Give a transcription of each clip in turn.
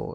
4।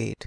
8।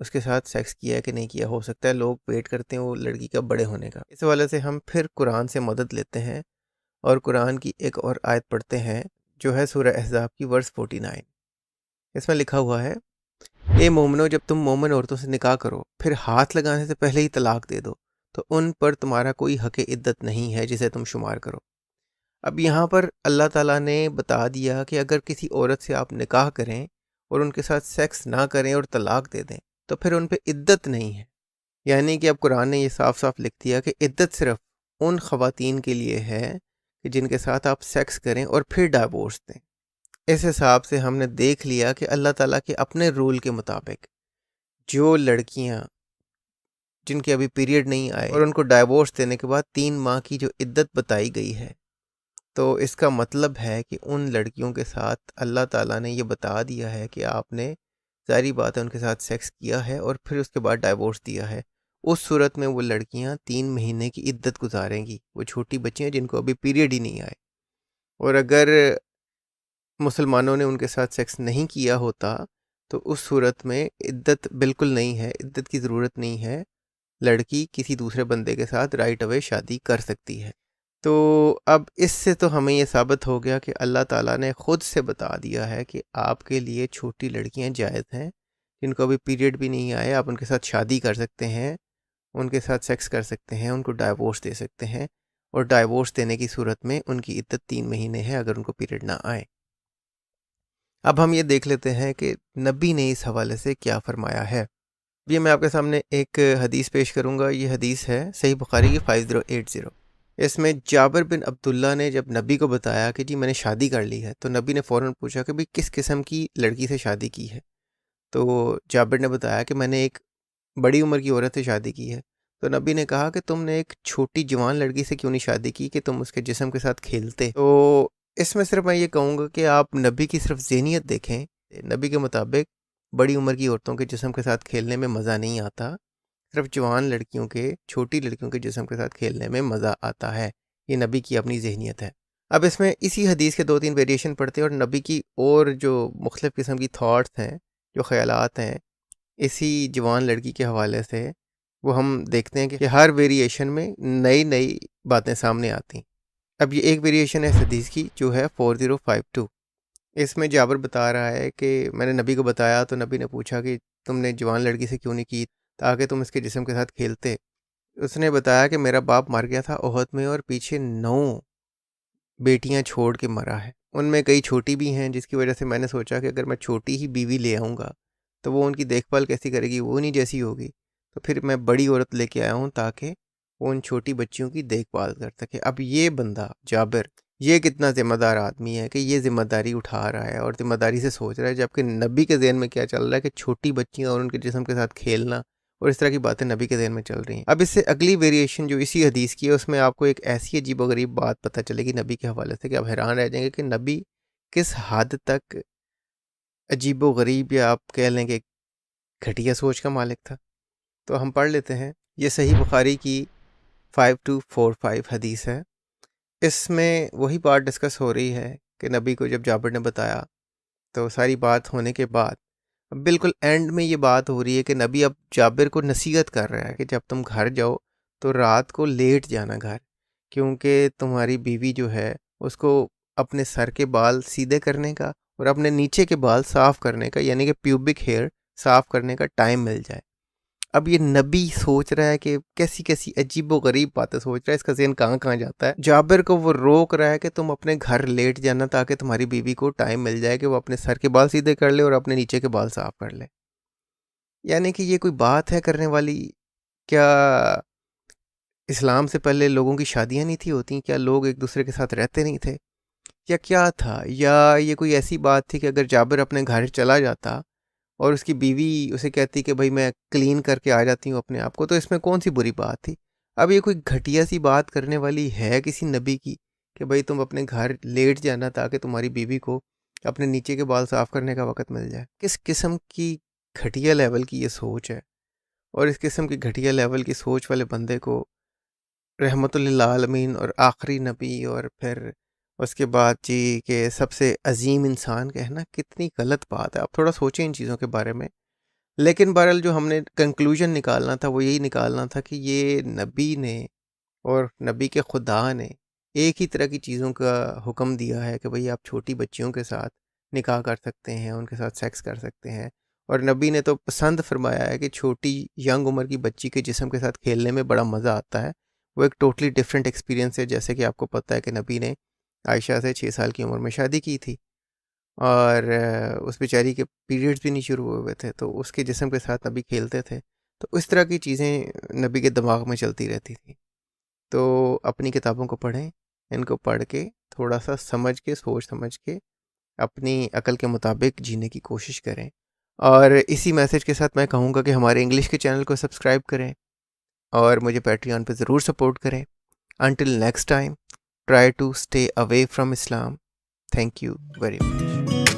اس کے ساتھ سیکس کیا ہے کہ نہیں کیا. ہو سکتا ہے لوگ ویٹ کرتے ہیں وہ لڑکی کا بڑے ہونے کا. اس حوالے سے ہم پھر قرآن سے مدد لیتے ہیں اور قرآن کی ایک اور آیت پڑھتے ہیں جو ہے سورہ احزاب کی ورس 49. اس میں لکھا ہوا ہے، اے مومنو جب تم مومن عورتوں سے نکاح کرو پھر ہاتھ لگانے سے پہلے ہی طلاق دے دو تو ان پر تمہارا کوئی حق عدت نہیں ہے جسے تم شمار کرو. اب یہاں پر اللہ تعالیٰ نے بتا دیا کہ اگر کسی عورت سے آپ نکاح کریں اور ان کے ساتھ سیکس نہ کریں اور طلاق دے دیں تو پھر ان پہ عدت نہیں ہے. یعنی کہ اب قرآن نے یہ صاف صاف لکھ دیا کہ عدت صرف ان خواتین کے لیے ہے کہ جن کے ساتھ آپ سیکس کریں اور پھر ڈائیورس دیں. اس حساب سے ہم نے دیکھ لیا کہ اللہ تعالیٰ کے اپنے رول کے مطابق جو لڑکیاں جن کے ابھی پیریڈ نہیں آئے اور ان کو ڈائیورس دینے کے بعد 3 ماہ کی جو عدت بتائی گئی ہے، تو اس کا مطلب ہے کہ ان لڑکیوں کے ساتھ اللہ تعالیٰ نے یہ بتا دیا ہے کہ آپ نے ظاہری بات ہے ان کے ساتھ سیکس کیا ہے اور پھر اس کے بعد ڈائیورس دیا ہے. اس صورت میں وہ لڑکیاں 3 مہینے کی عدت گزاریں گی. وہ چھوٹی بچیاں جن کو ابھی پیریڈ ہی نہیں آئے. اور اگر مسلمانوں نے ان کے ساتھ سیکس نہیں کیا ہوتا تو اس صورت میں عدت بالکل نہیں ہے، عدت کی ضرورت نہیں ہے. لڑکی کسی دوسرے بندے کے ساتھ رائٹ اوے شادی کر سکتی ہے. تو اب اس سے تو ہمیں یہ ثابت ہو گیا کہ اللہ تعالیٰ نے خود سے بتا دیا ہے کہ آپ کے لیے چھوٹی لڑکیاں جائز ہیں جن کو ابھی پیریڈ بھی نہیں آئے. آپ ان کے ساتھ شادی کر سکتے ہیں، ان کے ساتھ سیکس کر سکتے ہیں، ان کو ڈائیورس دے سکتے ہیں، اور ڈائیورس دینے کی صورت میں ان کی عدت 3 مہینے ہے اگر ان کو پیریڈ نہ آئے. اب ہم یہ دیکھ لیتے ہیں کہ نبی نے اس حوالے سے کیا فرمایا ہے. یہ میں آپ کے سامنے ایک حدیث پیش کروں گا. یہ حدیث ہے صحیح بخاری کی 5080. اس میں جابر بن عبداللہ نے جب نبی کو بتایا کہ جی میں نے شادی کر لی ہے تو نبی نے فوراً پوچھا کہ بھئی کس قسم کی لڑکی سے شادی کی ہے. تو جابر نے بتایا کہ میں نے ایک بڑی عمر کی عورت سے شادی کی ہے. تو نبی نے کہا کہ تم نے ایک چھوٹی جوان لڑکی سے کیوں نہیں شادی کی کہ تم اس کے جسم کے ساتھ کھیلتے. تو اس میں صرف میں یہ کہوں گا کہ آپ نبی کی صرف ذہنیت دیکھیں. نبی کے مطابق بڑی عمر کی عورتوں کے جسم کے ساتھ کھیلنے میں مزہ نہیں آتا، صرف جوان لڑکیوں کے، چھوٹی لڑکیوں کے جسم کے ساتھ کھیلنے میں مزہ آتا ہے. یہ نبی کی اپنی ذہنیت ہے. اب اس میں اسی حدیث کے 2-3 ویریشن پڑھتے ہیں اور نبی کی اور جو مختلف قسم کی تھاٹس ہیں، جو خیالات ہیں اسی جوان لڑکی کے حوالے سے، وہ ہم دیکھتے ہیں کہ ہر ویریشن میں نئی نئی باتیں سامنے آتی. اب یہ ایک ویریشن ہے اس حدیث کی جو ہے 4052. اس میں جابر بتا رہا ہے کہ میں نے نبی کو بتایا تو نبی نے پوچھا کہ تم نے جوان لڑکی سے کیوں نہیں کی تاکہ تم اس کے جسم کے ساتھ کھیلتے. اس نے بتایا کہ میرا باپ مر گیا تھا احد میں اور پیچھے 9 بیٹیاں چھوڑ کے مرا ہے. ان میں کئی چھوٹی بھی ہیں جس کی وجہ سے میں نے سوچا کہ اگر میں چھوٹی ہی بیوی لے آؤں گا تو وہ ان کی دیکھ بھال کیسی کرے گی، وہ نہیں جیسی ہوگی. تو پھر میں بڑی عورت لے کے آیا ہوں تاکہ وہ ان چھوٹی بچیوں کی دیکھ بھال کر سکے. اب یہ بندہ جابر یہ کتنا ذمہ دار آدمی ہے کہ یہ ذمہ داری اٹھا رہا ہے اور ذمہ داری سے سوچ رہا ہے، جبکہ نبی کے ذہن میں کیا چل رہا ہے کہ چھوٹی بچیاں اور ان کے جسم کے ساتھ کھیلنا اور اس طرح کی باتیں نبی کے ذہن میں چل رہی ہیں. اب اس سے اگلی ویریشن جو اسی حدیث کی ہے اس میں آپ کو ایک ایسی عجیب و غریب بات پتہ چلے گی نبی کے حوالے سے کہ آپ حیران رہ جائیں گے کہ نبی کس حد تک عجیب و غریب، یا آپ کہہ لیں کہ گھٹیا سوچ کا مالک تھا. تو ہم پڑھ لیتے ہیں. یہ صحیح بخاری کی 5245 حدیث ہے. اس میں وہی بات ڈسکس ہو رہی ہے کہ نبی کو جب جابر نے بتایا تو ساری بات ہونے کے بعد بالکل اینڈ میں یہ بات ہو رہی ہے کہ نبی اب جابر کو نصیحت کر رہا ہے کہ جب تم گھر جاؤ تو رات کو لیٹ جانا گھر، کیونکہ تمہاری بیوی جو ہے اس کو اپنے سر کے بال سیدھے کرنے کا اور اپنے نیچے کے بال صاف کرنے کا، یعنی کہ پیوبک ہیئر صاف کرنے کا ٹائم مل جائے. اب یہ نبی سوچ رہا ہے کہ کیسی کیسی عجیب و غریب باتیں سوچ رہا ہے، اس کا ذہن کہاں کہاں جاتا ہے. جابر کو وہ روک رہا ہے کہ تم اپنے گھر لیٹ جانا تاکہ تمہاری بیوی کو ٹائم مل جائے کہ وہ اپنے سر کے بال سیدھے کر لے اور اپنے نیچے کے بال صاف کر لے. یعنی کہ یہ کوئی بات ہے کرنے والی؟ کیا اسلام سے پہلے لوگوں کی شادیاں نہیں تھی ہوتی؟ کیا لوگ ایک دوسرے کے ساتھ رہتے نہیں تھے؟ یا کیا تھا؟ یا یہ کوئی ایسی بات تھی کہ اگر جابر اپنے گھر چلا جاتا اور اس کی بیوی اسے کہتی کہ بھائی میں کلین کر کے آ جاتی ہوں اپنے آپ کو، تو اس میں کون سی بری بات تھی؟ اب یہ کوئی گھٹیا سی بات کرنے والی ہے کسی نبی کی کہ بھائی تم اپنے گھر لیٹ جانا تاکہ تمہاری بیوی کو اپنے نیچے کے بال صاف کرنے کا وقت مل جائے؟ کس قسم کی گھٹیا لیول کی یہ سوچ ہے؟ اور اس قسم کی گھٹیا لیول کی سوچ والے بندے کو رحمت للعالمین اور آخری نبی اور پھر اس کے بعد جی کہ سب سے عظیم انسان کہنا کتنی غلط بات ہے. آپ تھوڑا سوچیں ان چیزوں کے بارے میں. لیکن بہرحال جو ہم نے کنکلوژن نکالنا تھا وہ یہی نکالنا تھا کہ یہ نبی نے اور نبی کے خدا نے ایک ہی طرح کی چیزوں کا حکم دیا ہے کہ بھئی آپ چھوٹی بچیوں کے ساتھ نکاح کر سکتے ہیں، ان کے ساتھ سیکس کر سکتے ہیں، اور نبی نے تو پسند فرمایا ہے کہ چھوٹی ینگ عمر کی بچی کے جسم کے ساتھ کھیلنے میں بڑا مزہ آتا ہے، وہ ایک ٹوٹلی ڈفرینٹ ایکسپیرینس ہے. جیسے کہ آپ کو پتہ ہے کہ نبی نے عائشہ سے 6 سال کی عمر میں شادی کی تھی، اور اس بیچاری کے پیریڈز بھی نہیں شروع ہوئے تھے، تو اس کے جسم کے ساتھ نبی کھیلتے تھے. تو اس طرح کی چیزیں نبی کے دماغ میں چلتی رہتی تھی. تو اپنی کتابوں کو پڑھیں، ان کو پڑھ کے تھوڑا سا سمجھ کے، سوچ سمجھ کے اپنی عقل کے مطابق جینے کی کوشش کریں. اور اسی میسج کے ساتھ میں کہوں گا کہ ہمارے انگلش کے چینل کو سبسکرائب کریں اور مجھے پیٹریون پہ ضرور سپورٹ کریں. Until next time, try to stay away from Islam. Thank you very much.